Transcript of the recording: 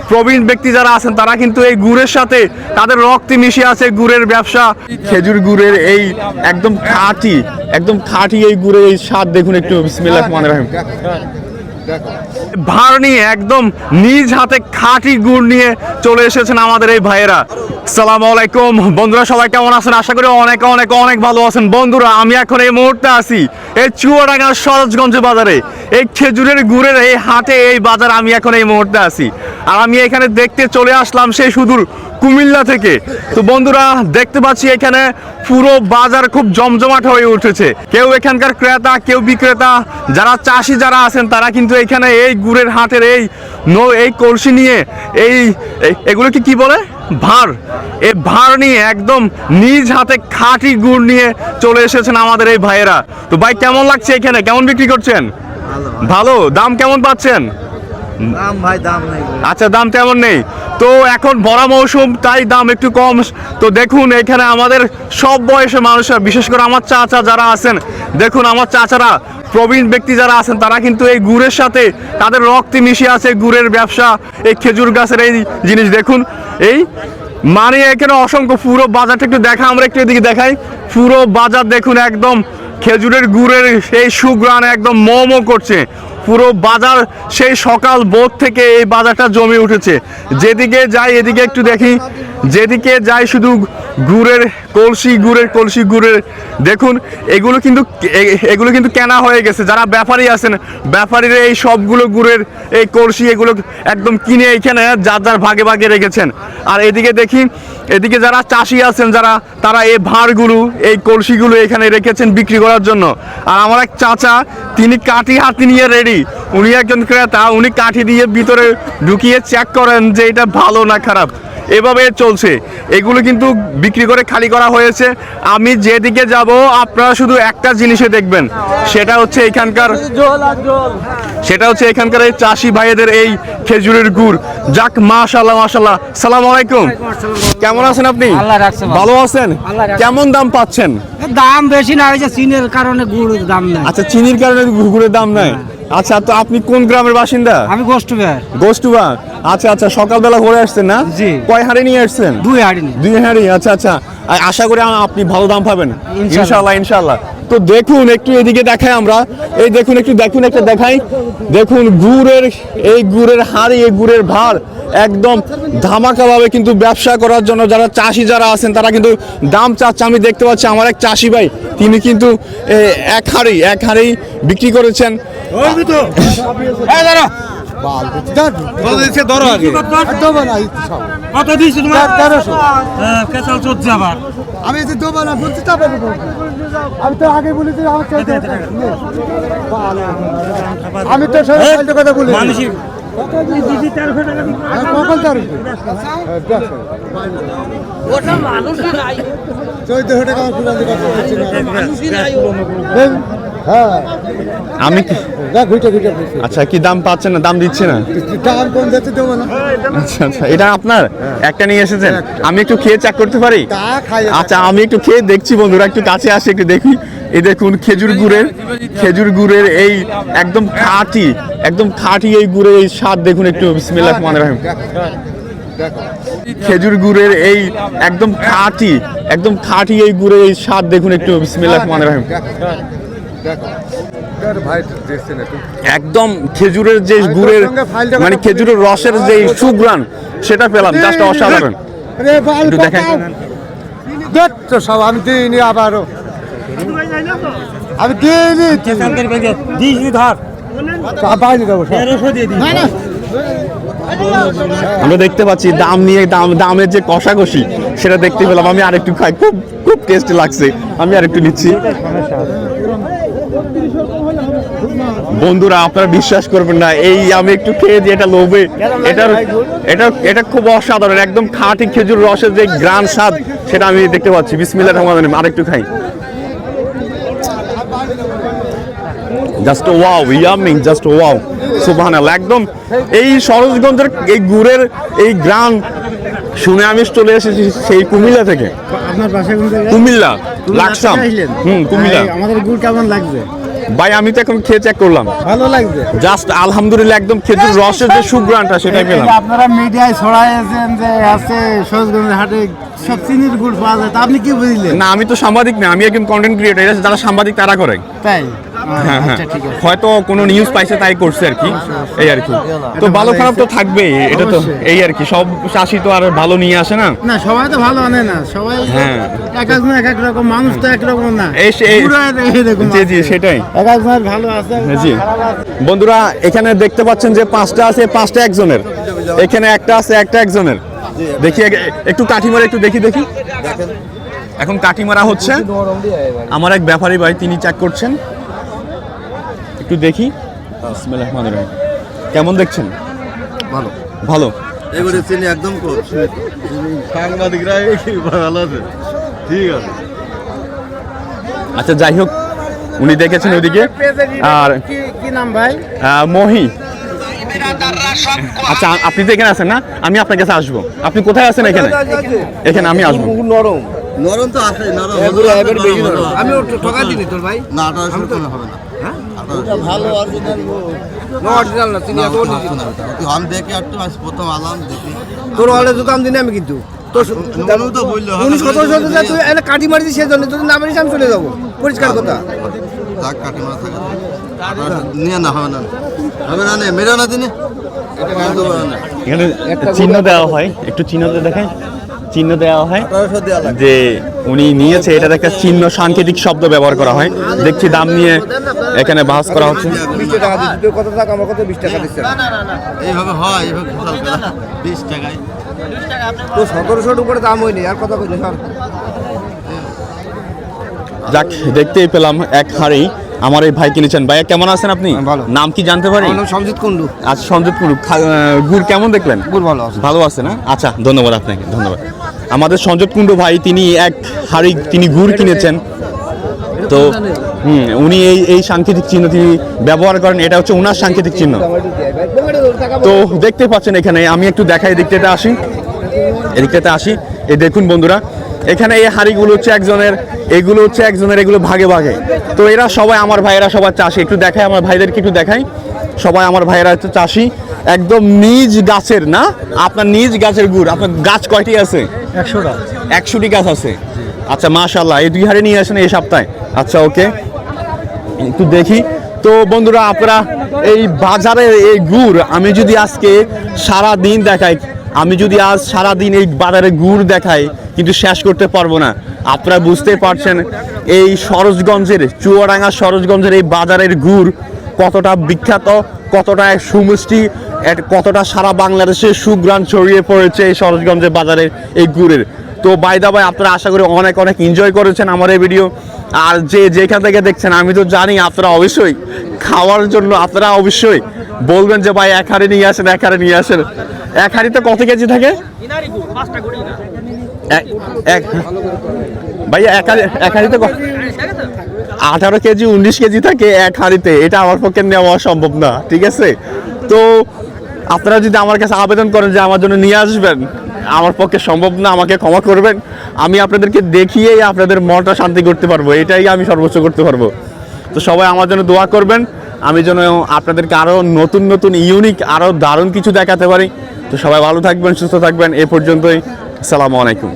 প্রবীণ ব্যক্তি যারা আছেন তারা কিন্তু এই গুড়ের সাথে তাদের রক্তে মিশে আছে গুড়ের ব্যবসা। খেজুর গুড়ের এই একদম খাঁটি এই গুড়ের এই স্বাদ দেখুন একটু। বিসমিল্লাহির রহমানির রহিম। ভার নিয়ে একদম নিজ হাতে খাঁটি গুড় নিয়ে চলে এসেছেন আমাদের এই ভাইয়েরা। আসসালামু আলাইকুম বন্ধুরা, সবাই কেমন আছেন? আশা করি অনেক অনেক অনেক ভালো আছেন। বন্ধুরা, আমি এখন এই মুহূর্তে আছি এই চুয়াডাঙ্গার সরোজগঞ্জ বাজারে, এই খেজুরের গুড়ের এই হাটে, এই বাজার আমি এখন এই মুহূর্তে আছি। আর আমি এখানে দেখতে চলে আসলাম সেই সুদূর কুমিল্লা থেকে। তো বন্ধুরা, দেখতে পাচ্ছি এখানে পুরো বাজার খুব জমজমাট হয়ে উঠেছে। কেউ এখানকার ক্রেতা, কেউ বিক্রেতা, যারা চাষি যারা আছেন তারা কিন্তু এখানে এই গুড়ের হাটের এই কলসি নিয়ে এগুলোকে কি বলে, ভার, এই ভার নিয়ে একদম নিজ হাতে খাঁটি গুড় নিয়ে চলে এসেছেন আমাদের এই ভাইয়েরা। তো ভাই, কেমন লাগছে এখানে? কেমন বিক্রি করছেন? ভালো। দাম কেমন পাচ্ছেন? আচ্ছা, দাম তেমন নেই তো। এখন ভরা মৌসুম, তাই দাম একটু কম। তো দেখুন এখানে আমাদের সব বয়সের মানুষরা, বিশেষ করে আমার চাচা যারা আছেন, দেখুন আমার চাচারা, প্রবীণ ব্যক্তি যারা আছেন তারা কিন্তু এই গুড়ের সাথে তাদের রক্তে মিশে আছে গুড়ের ব্যবসা। এই খেজুর গাছের এই জিনিস দেখুন, এই মানে এখানে অসংখ্য, পুরো বাজারটা একটু দেখা, আমরা একটু এদিকে দেখাই। পুরো বাজার দেখুন একদম খেজুরের গুড়ের সেই সুঘ্রাণ একদম মোমো করছে। পুরো বাজার সেই সকাল ভোর থেকে এই বাজারটা জমে উঠেছে। যেদিকে যাই এদিকে একটু দেখি, যেদিকে যাই শুধু গুড়ের কলসি গুড়ের। দেখুন এগুলো কিন্তু কেনা হয়ে গেছে। যারা ব্যাপারী আছেন, ব্যাপারীরা এই সবগুলো গুড়ের এই কলসি এগুলো একদম কিনে এখানে যার যার ভাগে ভাগে রেখেছেন। আর এদিকে দেখি, এদিকে যারা চাষি আছেন তারা এই ভাঁড়গুলো, এই কলসিগুলো এখানে রেখেছেন বিক্রি করার জন্য। আর আমার এক চাচা, তিনি কাঠি হাতে নিয়ে রেডি। উনি একজন ক্রেতা, উনি কাঠি দিয়ে ভিতরে ঢুকিয়ে চেক করেন যে এটা ভালো না খারাপ। এভাবে চলছে। এগুলো কিন্তু বিক্রি করে খালি করা হয়েছে। আমি যেদিকে যাব আপনারা শুধু একটা জিনিসে দেখবেন, সেটা হচ্ছে এখানকার এই চাষি ভাইদের এই খেজুরের গুড়। যাক, মাশাআল্লাহ মাশাআল্লাহ। সালাম আলাইকুম, কেমন আছেন আপনি? ভালো আছেন? কেমন দাম পাচ্ছেন? দাম বেশি না, হয়েছে চিনির কারণে গুড়ের দাম নাই। আচ্ছা, চিনির কারণে গুড়ের দাম নাই। আচ্ছা, তো আপনি কোন গ্রামের বাসিন্দা? আমি গোস্টুবা। আচ্ছা আচ্ছা, সকালবেলা ঘুরে আসছেন না? জি। কয় হাঁড়ি নিয়ে আসছেন? 2 হাঁড়ি। 2 হাঁড়ি। আচ্ছা আচ্ছা, আশা করি আপনি ভালো দাম পাবেন ইনশাআল্লাহ। তো দেখুন একটু এদিকে দেখাই আমরা, এই দেখুন একটা দেখাই। দেখুন গুড়ের হাঁড়ি, এই গুড়ের ভার একদম ধামাকাভাবে কিন্তু ব্যবসা করার জন্য যারা চাষি যারা আছেন তারা কিন্তু দাম চাচ্ছে। আমি দেখতে পাচ্ছি আমার এক চাষি ভাই, তিনি কিন্তু এক হাঁড়ি বিক্রি করেছেন। আমি তো আগে বলেছি, আমি তো কথা বলি। আমি আচ্ছা, কি দাম পাচ্ছেন না? দাম দিচ্ছে না? আচ্ছা আচ্ছা, এটা আপনার একটা নিয়ে এসেছেন। আমি একটু খেয়ে চেক করতে পারি? আচ্ছা, আমি একটু খেয়ে দেখছি বন্ধুরা, একটু কাছে আসে একটু দেখি। এই দেখুন খেজুর গুড়ের এই একদম খাঁটি এই গুড়ের এই স্বাদ দেখুন একটু। বিসমিল্লাহির রহমানির রহিম। খেজুর গুড়ের এই একদম খাঁটি এই গুড়ের এই স্বাদ দেখুন একটু। বিসমিল্লাহির রহমানির রহিম। একদম খেজুরের যে গুড়ের, মানে খেজুরের রসের যে সুঘ্রাণ, সেটা পেলাম। জাস্ট অসাধারণ। একটু দেখেন। আমি দিইনি, আবারও আমি দিইনি, ধর আমরা দেখতে পাচ্ছি দামের যে কষাকষি, সেটা দেখতে পেলাম। আমি আরেকটু খাই, খুব টেস্টি লাগছে। আমি আরেকটু নিচ্ছি। বন্ধুরা, আপনারা বিশ্বাস করবেন না, এই আমি একটু খেয়ে যে এটা লোভে, এটা খুব অসাধারণ। একদম খাঁটি খেজুর রসের যে গ্রান স্বাদ, সেটা আমি দেখতে পাচ্ছি। বিসমিল্লাহির রহমানির রহিম। আরেকটু খাই। জাস্ট ওয়াও, ইয়ামিং, জাস্ট ওয়াও, সুবহানাল্লাহ। একদম এই সরোজগঞ্জের এই গুড়ের এই গ্রাম শুনে আমি চলে এসেছি সেই কুমিল্লা থেকে। আপনার বাসা কোন জায়গায়? কুমিল্লা, লাকসাম। কুমিল্লা। আমাদের গুড় কেমন লাগবে? ভাই আমি তো এখন খেয়ে চেক করলাম, ভালো লাগছে। জাস্ট আলহামদুলিল্লাহ একদম খেজুর রসের যে সুগ্রানটা সেটাই পেলাম। আপনারা মিডিয়ায় ছড়াইছেন যে আছে সরোজগঞ্জের হাটে সব চিনির গুড় পাওয়া যায়, তা আপনি কি বুঝলেন? না আমি তো সাংবাদিক না, আমি একজন কন্টেন্ট ক্রিয়েটর, যারা সাংবাদিক তারা করে। তাই হ্যাঁ হ্যাঁ, আচ্ছা, ঠিক আছে। হয়তো কোনো নিউজ পাইছে তাই করছে আর কি, এই আর কি। তো ভালো খারাপ তো থাকবেই, এটা তো এই আর কি, সব চাষি তো আর ভালো নিয়ে আসে না। না সবাই তো ভালো আনে না, সবাই হ্যাঁ। এক একজন এক এক রকম, মানুষ তো একরকম না। এই পুরো এরকম জি আছে। জি সেটাই। এক একজনের ভালো আছে, জি খারাপ আছে। বন্ধুরা এখানে দেখতে পাচ্ছেন যে 5টা আছে, 5টা একজনের, এখানে একটা আছে, একটা একজনের। দেখি একটু কাঠি মারা, একটু দেখি দেখি। এখন কাঠি মারা হচ্ছে, আমার এক ব্যাপারী ভাই তিনি চেক করছেন, একটু দেখি। বিসমিল্লাহির রহমানির রহিম। কেমন দেখছেন? ভালো ভালো। এবারে চিনি একদম ক্লোজ সাংবাদিকরা ভালো আছে, ঠিক আছে। আচ্ছা যাই হোক, উনি দেখেছেন ওইদিকে। আর কি নাম ভাই? মহি। আচ্ছা আপনি তো এখানে আছেন না, আমি আপনার কাছে আসবো। আপনি কোথায় আছেন? এখানে এখানে আমি আসবো। নরম নরম তো আছে, নরম আমি ঠকা দিনি তোর ভাই। না 1800 কমে হবে না। হ্যাঁ? 1800 ভালো অরিজিনাল নো অরিজিনাল না, চিনি এত আমি দেখি একটু আজ প্রথম আলাম দেখি তোর হলে তো দাম দিনি আমি, কিন্তু তোর জানো তো বললো 19-17 তুই এনে কাটি মারিস, সেই জন্য যদি না মারিস আমি চলে যাবো, পরিষ্কার কথা। দাগ কাটি মারা থাকে নিয়ে না হবে না, হবে না, মেরা না দিনে এটা কাজ দেবো না। এখানে চিহ্ন দেওয়া হয়, একটু চিহ্নতে দেখাই। চিহ্ন দেওয়া হয় 1800 দেওয়া লাগে। যে উনি নিয়েছে, এটার একটা চিহ্ন, সাংকেতিক শব্দ ব্যবহার করা হয়। দেখছি দাম নিয়ে এখানে বাস করা হচ্ছে। 20 টাকা দিচ্ছি, তুই কত টাকা, আমার কত 20 টাকা দিচ্ছে। এইভাবে হয়, এইভাবে ফসল করা 20 টাকায়। তো 1700 উপরে দাম হয়নি, আর কথা কইনি স্যার। যাক দেখতেই পেলাম এক হাড়ি আমার এই ভাই কিনেছেন। ভাইয়া কেমন আছেন আপনি? ভালো। নাম কি জানতে পারি? আমার নাম সঞ্জিত কুন্ডু। আচ্ছা সঞ্জিত কুন্ডু। গুড় কেমন দেখলেন? গুড় ভালো আছে। ভালো আছে না? আচ্ছা ধন্যবাদ আপনাকে, ধন্যবাদ। আমাদের সঞ্জিত কুন্ডু ভাই তিনি এক হাড়ি তিনি গুড় কিনেছেন। তো উনি এই সাংকেতিক চিহ্ন তিনি ব্যবহার করেন, এটা হচ্ছে ওনার সাংকেতিক চিহ্ন। তো দেখতে পাচ্ছেন এখানে, আমি একটু দেখাই, এদিকটাতে আসি, এদিকটাতে আসি। এই দেখুন বন্ধুরা, এখানে এই হাড়িগুলো হচ্ছে একজনের, এগুলো হচ্ছে একজনের, এগুলো ভাগে ভাগে। তো এরা সবাই আমার ভাইয়েরা সবাই চাষি। একটু দেখাই আমার ভাইদেরকে, একটু দেখাই। সবাই আমার ভাইয়েরা হচ্ছে চাষি, একদম নিজ গাছের না, আপনার নিজ গাছের গুড়। আপনার গাছ কয়টি আছে? 100টা। 100টি গাছ আছে। আচ্ছা মাশাআল্লাহ, এই 2 হাড়ি নিয়ে আসেন এই সপ্তাহে। আচ্ছা ওকে, একটু দেখি। তো বন্ধুরা আপনারা এই বাজারের এই গুড় আমি যদি আজকে সারা দিন দেখাই, আমি যদি আজ সারা দিন এই বাজারে গুড় দেখাই কিন্তু শেষ করতে পারবো না। আপনারা বুঝতেই পারছেন এই সরোজগঞ্জের, চুয়াডাঙ্গা সরোজগঞ্জের এই বাজারের গুড় কতটা বিখ্যাত, কতটা সুমিষ্টি, কতটা সারা বাংলাদেশে সুঘ্রাণ ছড়িয়ে পড়েছে এই সরোজগঞ্জের বাজারের এই গুড়ের। তো বাই দা ভাই আপনারা আশা করি অনেক অনেক এনজয় করেছেন আমার এই ভিডিও। আর যেখান থেকে দেখছেন আমি তো জানি আপনারা অবশ্যই খাওয়ার জন্য আপনারা অবশ্যই বলবেন যে ভাই এক হাড়ি নিয়ে আসেন, এক হাড়ি নিয়ে আসেন। এক হাড়িতে কত কেজি থাকে ভাইয়া? এক হাড়িতে 18 কেজি 19 কেজি থাকে এক হাড়িতে। এটা আমার পক্ষে নেওয়া সম্ভব না, ঠিক আছে? তো আপনারা যদি আমার কাছে আবেদন করেন যে আমার জন্য নিয়ে আসবেন, আমার পক্ষে সম্ভব না, আমাকে ক্ষমা করবেন। আমি আপনাদেরকে দেখিয়েই আপনাদের মনটা শান্তি করতে পারবো, এটাই আমি সর্বোচ্চ করতে পারবো। তো সবাই আমার জন্য দোয়া করবেন, আমি যেন আপনাদেরকে আরও নতুন নতুন ইউনিক আরও দারুণ কিছু দেখাতে পারি। তো সবাই ভালো থাকবেন, সুস্থ থাকবেন। এ পর্যন্তই, আসসালামু আলাইকুম।